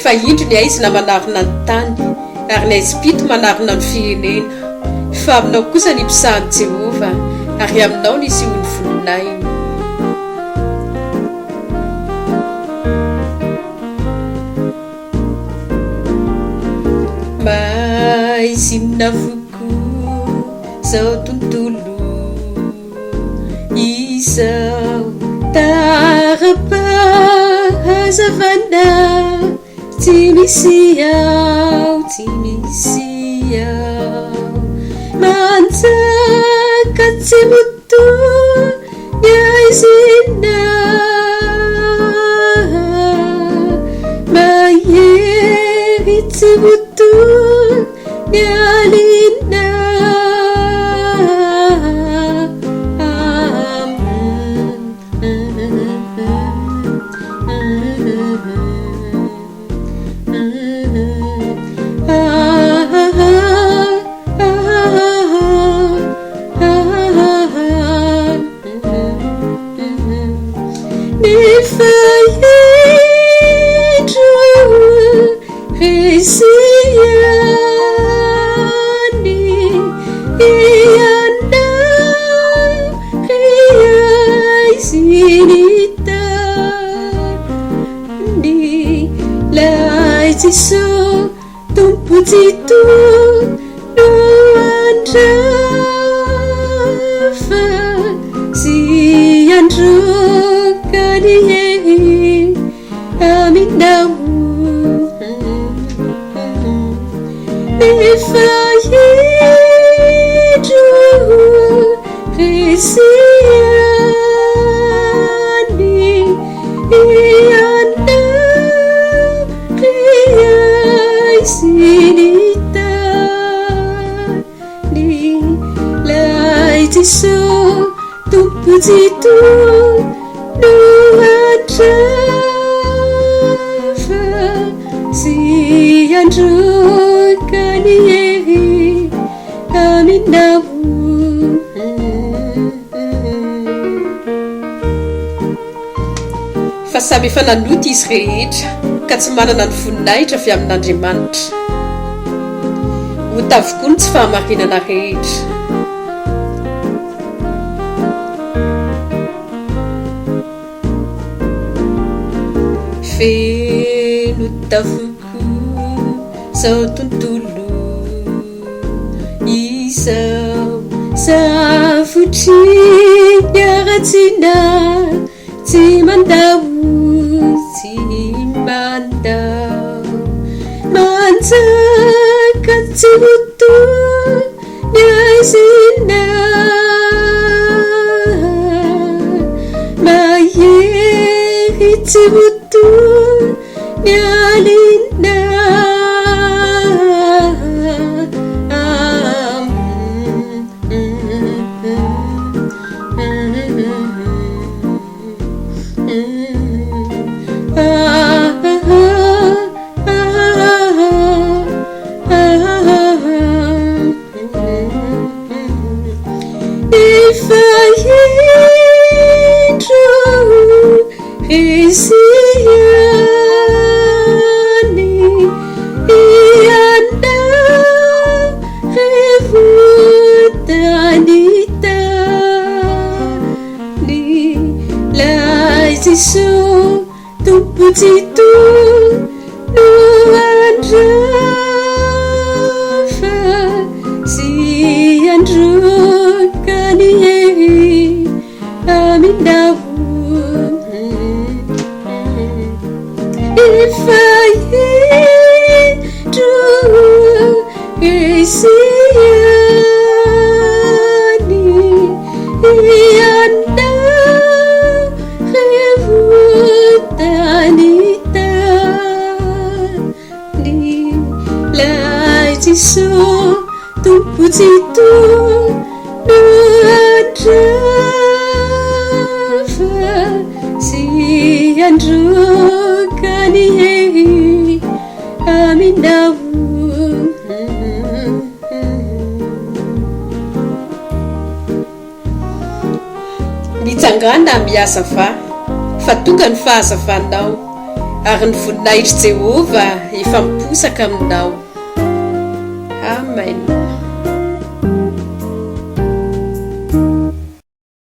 fa indro ny aizina manarina ny tany ary ny aizipito manarina ny firenena fa aminao kosa ny mpisahany Jehova ary aminao ny isiony voninahiny. Maizinina voko zao tontolo izao tarapahazavana tsy misy ao manjaka tsy moto yaizina mahery tsy moto yalina so tumputitu nuandrafa si androkaniye aminamu nefayidu resiani ianda sinita ni laiti so tumputitu nuandrafa si androkaniye aminamu fa samy efa nanoty izy rehetra ka tsy manana ny voninahitra avy amin'Andriamanitra ho tavokoa ny tsy fahamarinana rehetra. Feno tavoko zao tontolo izao zavotry niaratsina tsy mandao manjaka tsy moto yaizina mahery tsy moto yalina isiani ianda revutanita ni laisiso tumputitu nuandrafa si androkaniye aminamu ifayidu isiani ianda revutanita ni laitiso tumputitu nuandrafa si androkaniye aminamu mitsangana miasa fa tonga ny fahazavanao ary ny voninahitry jehova efa miposaka aminao amen.